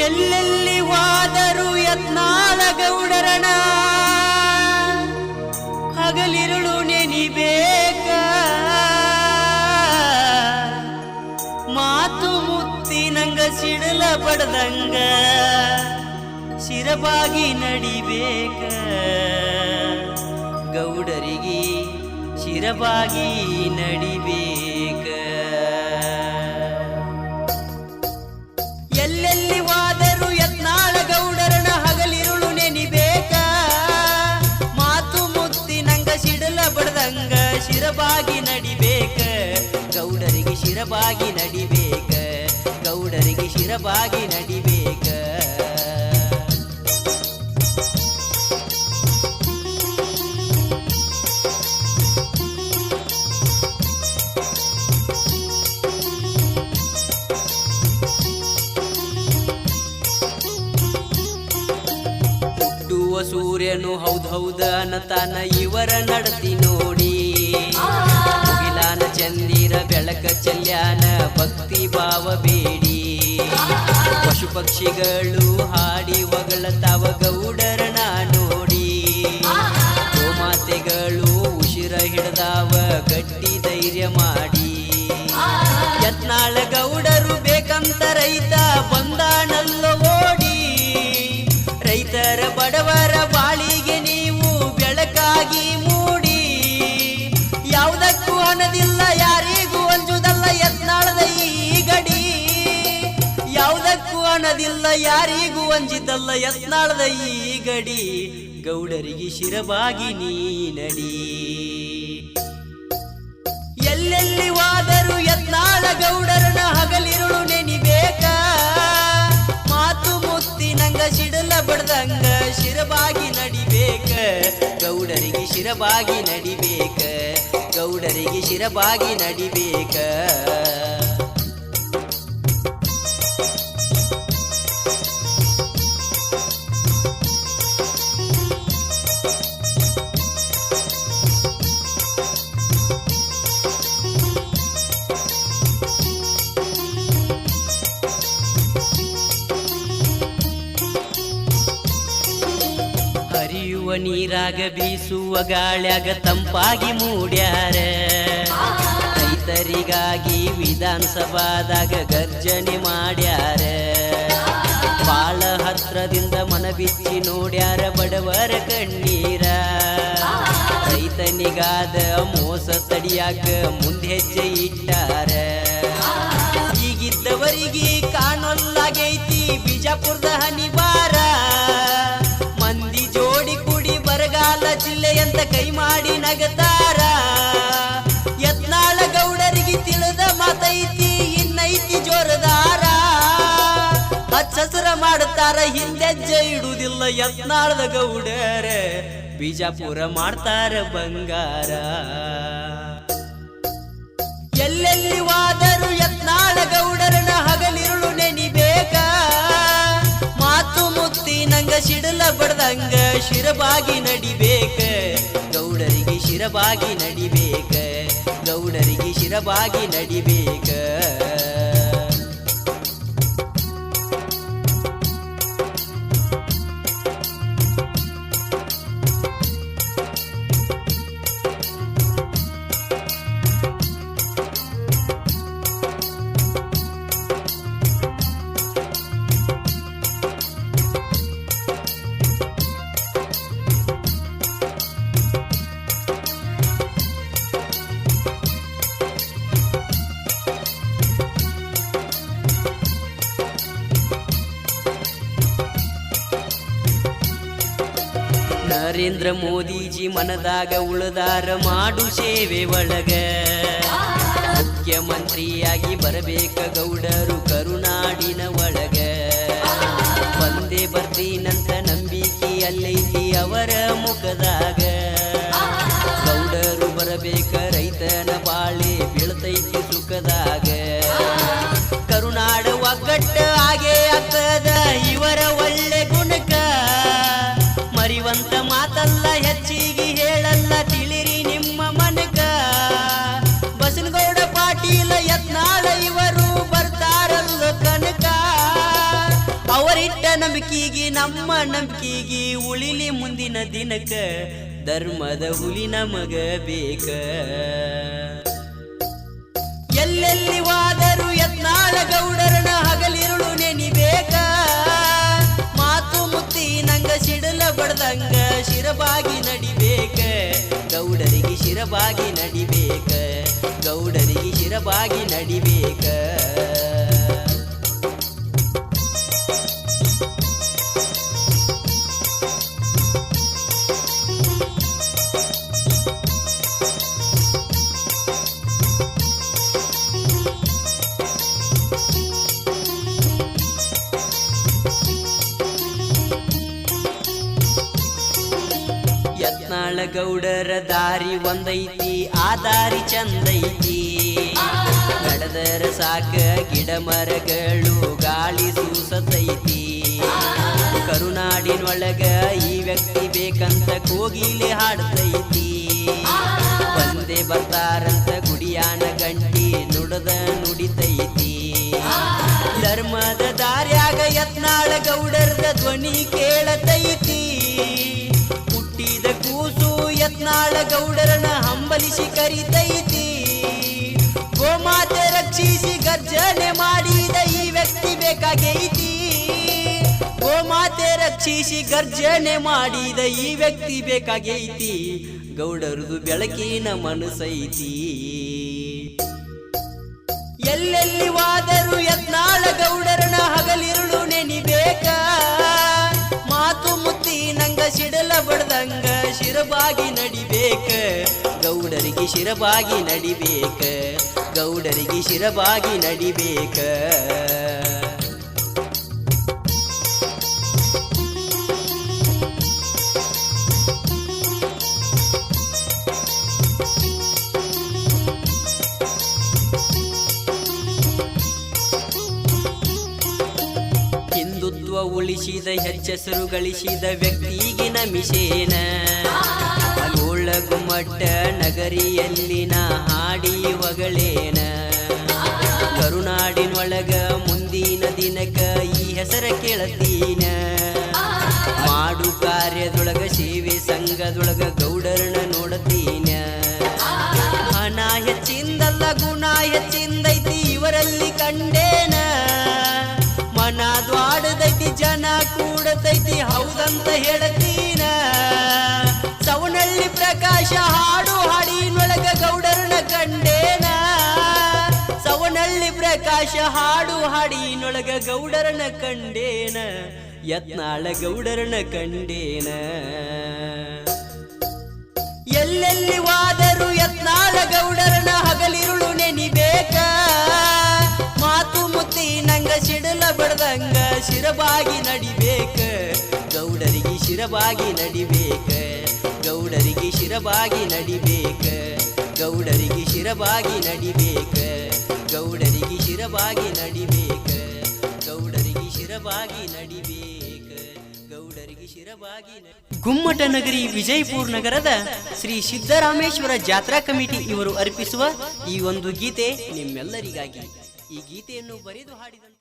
ಎಲ್ಲೆಲ್ಲಿ ಹೋದರು ಯತ್ನಾಳ ಗೌಡರಣ ಹಗಲಿರುಳು ನೆನಿಬೇಕ ಮಾತು ಮುತ್ತಿ ನಂಗ ಸಿಡಲ ಬಡದಂಗ ಶಿರಬಾಗಿ ನಡಿಬೇಕ ಗೌಡರಿಗೆ ಶಿರಬಾಗಿ ನಡಿಬೇಕ ಎಲ್ಲೆಲ್ಲಿ ವಾದರು ಯತ್ನಾಳ ಗೌಡರನ ಹಗಲಿರುಳು ನೆನಿಬೇಕ ಮಾತು ಮುತ್ತಿ ನಂಗ ಸಿಡಲ ಬಡದಂಗ ಶಿರಬಾಗಿ ನಡಿಬೇಕ ಗೌಡರಿಗೆ ಶಿರಬಾಗಿ ನಡಿಬೇಕ ಗೌಡರಿಗೆ ಶಿರಬಾಗಿ ನಡಿಬೇಕ ಸೂರ್ಯನು ಹೌದೌದ ಅನ್ನತಾನ ಇವರ ನಡತಿ ನೋಡಿ ಮುಗಿಲಾನ ಚಂದಿರ ಬೆಳಕ ಚೆಲ್ಯಾನ ಭಕ್ತಿ ಭಾವ ಬೇಡಿ ಪಶು ಪಕ್ಷಿಗಳು ಹಾಡಿ ಹೊಗಳತಾವ ಗೌಡರನ ನೋಡಿ ಗೋಮಾತೆಗಳು ಉಸಿರ ಹಿಡ್ದಾವ ಗಟ್ಟಿ ಧೈರ್ಯ ಮಾಡಿ ಯತ್ನಾಳ ಗೌಡರು ಬೇಕಂತ ರೈತ ಬಂದಾನಲ್ಲ ಓಡಿ ರೈತರ ಬಡವರ ಬಾಳಿಗೆ ನೀವು ಬೆಳಕಾಗಿ ಮೂಡಿ ಯಾವುದಕ್ಕೂ ಹಣದಿಲ್ಲ ಯಾರಿಗೂ ಅಂಜುದಲ್ಲ ಯತ್ನಾಳದ ಈ ಗಡಿ ಯಾವುದಕ್ಕೂ ಹಣದಿಲ್ಲ ಯಾರಿಗೂ ಅಂಜಿದಲ್ಲ ಯತ್ನಾಳದ ಈ ಗಡಿ ಗೌಡರಿಗೆ ಶಿರಬಾಗಿ ನೀ ನಡಿ ಎಲ್ಲೆಲ್ಲಿ ವಾದರು ಯತ್ನಾಳ ಗೌಡರನ ಹಗಲಿರುಳು ನೆನಿಬೇಕ ಮಾತು ಮುತ್ತಿ ನಂಗ ಸಿಡಲ ಬಡ್ದಂಗ ಶಿರಬಾಗಿ ನಡಿಬೇಕ ಗೌಡರಿಗೆ ಶಿರಬಾಗಿ ನಡಿಬೇಕ ಗೌಡರಿಗೆ ಶಿರಬಾಗಿ ನಡಿಬೇಕ ಹರಿಯುವ ನೀರಾಗ ಬೀಸುವ ಗಾಳ್ಯಾಗ ತಂಪಾಗಿ ಮೂಡ್ಯಾರ ರೈತರಿಗಾಗಿ ವಿಧಾನಸಭಾದಾಗ ಗರ್ಜನೆ ಮಾಡ್ಯಾರ ಬಾಳ ಹತ್ರದಿಂದ ಮನ ಬಿಚ್ಚಿ ನೋಡ್ಯಾರ ಬಡವರ ಕಣ್ಣೀರ ರೈತನಿಗಾದ ಮೋಸ ತಡಿಯಾಕ ಮುಂದೆ ಹೆಜ್ಜೆ ಇಟ್ಟಾರ ಈಗಿದ್ದವರಿಗೆ ಕಾಣೊಲ್ಲಾಗೈತಿ ಬಿಜಾಪುರದ ಹನಿಬಾರ ಮಂದಿ ಜೋಡಿ ಕೂಡಿ ಬರಗಾಲ ಜಿಲ್ಲೆಯಂತ ಕೈ ಮಾಡಿ ನಗತಾರ ಯತ್ನಾಳ ಗೌಡರಿಗೆ ತಿಳಿದ ಮಾತೈತಿ ಇನ್ನೈತಿ ಜೋರದಾರ ಹಚ್ಚಸರ ಮಾಡ್ತಾರ ಹಿಂದೆಜ್ಜೆ ಇಡುವುದಿಲ್ಲ ಯತ್ನಾಳದ ಗೌಡರ ಬಿಜಾಪುರ ಮಾಡ್ತಾರ ಬಂಗಾರ ಎಲ್ಲೆಲ್ಲಿ ವಾದರು ಯತ್ನಾಳ ಗೌಡರನ ಹಗಲಿರುಳು ನೆನಿಬೇಕ ಮಾತು ಮುತ್ತಿ ನಂಗ ಸಿಡಲ ಬಡ್ದಂಗ ಶಿರಬಾಗಿ ನಡಿಬೇಕ ಗೌಡರಿಗೆ ಶಿರಬಾಗಿ ನಡಿಬೇಕ ಗೌಡರಿಗೆ ಶಿರಬಾಗಿ ನಡಿಬೇಕ ನರೇಂದ್ರ ಮೋದಿಜಿ ಮನದಾಗ ಉಳದಾರ ಮಾಡು ಸೇವೆ ಒಳಗ ಮುಖ್ಯಮಂತ್ರಿಯಾಗಿ ಬರಬೇಕ ಗೌಡರು ಕರುನಾಡಿನ ಒಳಗ ಬಂದೇ ಬರ್ತೀನಂತ ನಂಬಿಕೆ ಅಲ್ಲೈತಿ ಅವರ ಮುಖದಾಗ ಗೌಡರು ಬರಬೇಕ ರೈತನ ಬಾಳೆ ಬೀಳ್ತೈತಿ ಸುಖದಾಗ ಕರುನಾಡ ಒಗ್ಗಟ್ಟ ಹಾಗೆ ಆಗ್ತದ ಇವರ ಒಳ್ಳೆ ಗುಣಕ ಮರಿವಂತ ಮಾತಲ್ಲ ಹೆಚ್ಚಿಗೆ ಹೇಳಲ್ಲ ತಿಳಿರಿ ನಿಮ್ಮ ಮನಕ ಬಸನಗೌಡ ಪಾಟೀಲ ಯತ್ನಾಳ ಇವರು ಬರ್ತಾರಲ್ಲ ಕನಕ ಅವರಿಟ್ಟ ನಂಬಿಕೆಗೆ ನಮ್ಮ ನಂಬಿಕೆಗೆ ಉಳಿಲಿ ಮುಂದಿನ ದಿನಕ್ಕ ಧರ್ಮದ ಹುಲಿ ನಮಗ ಬೇಕ ಎಲ್ಲೆಲ್ಲಿ ವಾದರು ಯತ್ನಾಳ ಗೌಡರನ ಹಗಲಿರುಳು ನೆನಿಬೇಕ ಮಾತು ಮುತ್ತಿ ನಂಗ ಸಿಡಲ ಬಡ್ದಂಗ ಶಿರಬಾಗಿ ನಡಿಬೇಕ ಗೌಡರಿಗೆ ಶಿರಬಾಗಿ ನಡಿಬೇಕ ಗೌಡರಿಗೆ ಶಿರಬಾಗಿ ನಡಿಬೇಕ ಯತ್ನಾಳ ಗೌಡರ ದಾರಿ ಒಂದೈತಿ ಆ ದಾರಿ ಚಂದೈತಿ ನಡೆದರ ಸಾಕ ಗಿಡ ಮರಗಳು ಗಾಳಿ ಸೂಸತೈತಿ ಕರುನಾಡಿನೊಳಗ ಈ ವ್ಯಕ್ತಿ ಬೇಕಂತ ಕೋಗಿಲೆ ಹಾಡ್ತೈತಿ ಬಂದೆ ಬರ್ತಾರಂತ ಗುಡಿಯಾನ ಗಂಟಿ ನುಡದ ನುಡಿತೈತಿ ಧರ್ಮದ ದಾರ್ಯಾಗ ಯತ್ನಾಳ ಗೌಡರದ ಧ್ವನಿ ಕೇಳತೈತಿ ಹುಟ್ಟಿದ ಕೂಸು ಯತ್ನಾಳ ಗೌಡರನ ಹಂಬಲಿಸಿ ಕರಿತೈತಿ ಗೋಮಾತೆ ರಕ್ಷಿಸಿ ಗರ್ಜನೆ ಮಾಡಿದ ಈ ವ್ಯಕ್ತಿ ಬೇಕಾಗೈತಿ ಗೋಮಾತೆ ರಕ್ಷಿಸಿ ಗರ್ಜನೆ ಮಾಡಿದ ಈ ವ್ಯಕ್ತಿ ಬೇಕಾಗೈತಿ ಗೌಡರದು ಬೆಳಕಿನ ಮನಸೈತಿ ಎಲ್ಲೆಲ್ಲಿ ವಾದರು ಯತ್ನಾಳ ಗೌಡರನ ಹಗಲಿರುಳು ನೆನಿಬೇಕ ಮಾತು ಮುತ್ತಿ ನಂಗ ಸಿಡಲ ಬಡ್ದಂಗ ಶಿರಬಾಗಿ ನಡಿಬೇಕ ಗೌಡರಿಗೆ ಶಿರಬಾಗಿ ನಡಿಬೇಕ ಗೌಡರಿಗೆ ಶಿರಬಾಗಿ ನಡಿಬೇಕ ಹಿಂದುತ್ವ ಉಳಿಸಿದ ಹೆಸರು ಗಳಿಸಿದ ವ್ಯಕ್ತಿಗೆ ನಮಿಸೇನ ಗೋಳ ಗುಮ್ಮಟ್ಟ ನಗರಿಯಲ್ಲಿನ ಹಾಡಿ ಹೊಗಳೇನ ಕರುನಾಡಿನೊಳಗ ಮುಂದಿನ ದಿನಕ ಈ ಹೆಸರ ಕೇಳತೀನ ಮಾಡು ಕಾರ್ಯದೊಳಗ ಸೇವೆ ಸಂಘದೊಳಗ ಗೌಡರನ ನೋಡತೀನ ಹಣ ಹೆಚ್ಚಿಂದಲ್ಲ ಗುಣ ಹೆಚ್ಚಿಂದೈತಿ ಇವರಲ್ಲಿ ಕಂಡೇನ ಮನ ದ್ವಾಡದೈತಿ ಜನ ಕೂಡತೈತಿ ಹೌದಂತ ಹೇಳತೀನ ಸವನಳ್ಳಿ ಪ್ರಕಾಶ ಹಾಡು ಹಾಡಿನೊಳಗ ಗೌಡರನ ಕಂಡೇನ ಸವನಳ್ಳಿ ಪ್ರಕಾಶ ಹಾಡು ಹಾಡಿನೊಳಗ ಗೌಡರನ ಕಂಡೇನ ಯತ್ನಾಳ ಗೌಡರನ ಕಂಡೇನ ಎಲ್ಲೆಲ್ಲಿ ವಾದರು ಯತ್ನಾಳ ಗೌಡರನ ಹಗಲಿರುಳು ನೆನಿಬೇಕ ಮಾತು ಮುತ್ತಿ ನಂಗ ಸಿಡಲ ಬಡ್ದಂಗ ಶಿರಬಾಗಿ ನಡಿಬೇಕ ಗೌಡರಿಗೆ ಶಿರಬಾಗಿ ನಡಿಬೇಕ ಗೌಡರಿಗೆ ಶಿರಬಾಗಿ ನಡಿಬೇಕ ಗೌಡರಿಗೆ ಶಿರಬಾಗಿ ನಡಿಬೇಕ ಗೌಡರಿಗೆ ಶಿರಬಾಗಿ ನಡಿಬೇಕ ಗೌಡರಿಗೆ ಶಿರಬಾಗಿ ನಡಿಬೇಕ ಗೌಡರಿಗೆ ಶಿರಬಾಗಿ ಗುಮ್ಮಟ ನಗರಿ ವಿಜಯಪುರ ನಗರದ ಶ್ರೀ ಸಿದ್ದರಾಮೇಶ್ವರ ಜಾತ್ರಾ ಕಮಿಟಿ ಇವರು ಅರ್ಪಿಸುವ ಈ ಒಂದು ಗೀತೆ ನಿಮ್ಮೆಲ್ಲರಿಗಾಗಿ ಈ ಗೀತೆಯನ್ನು ಬರೆದು ಹಾಡಿದಂತ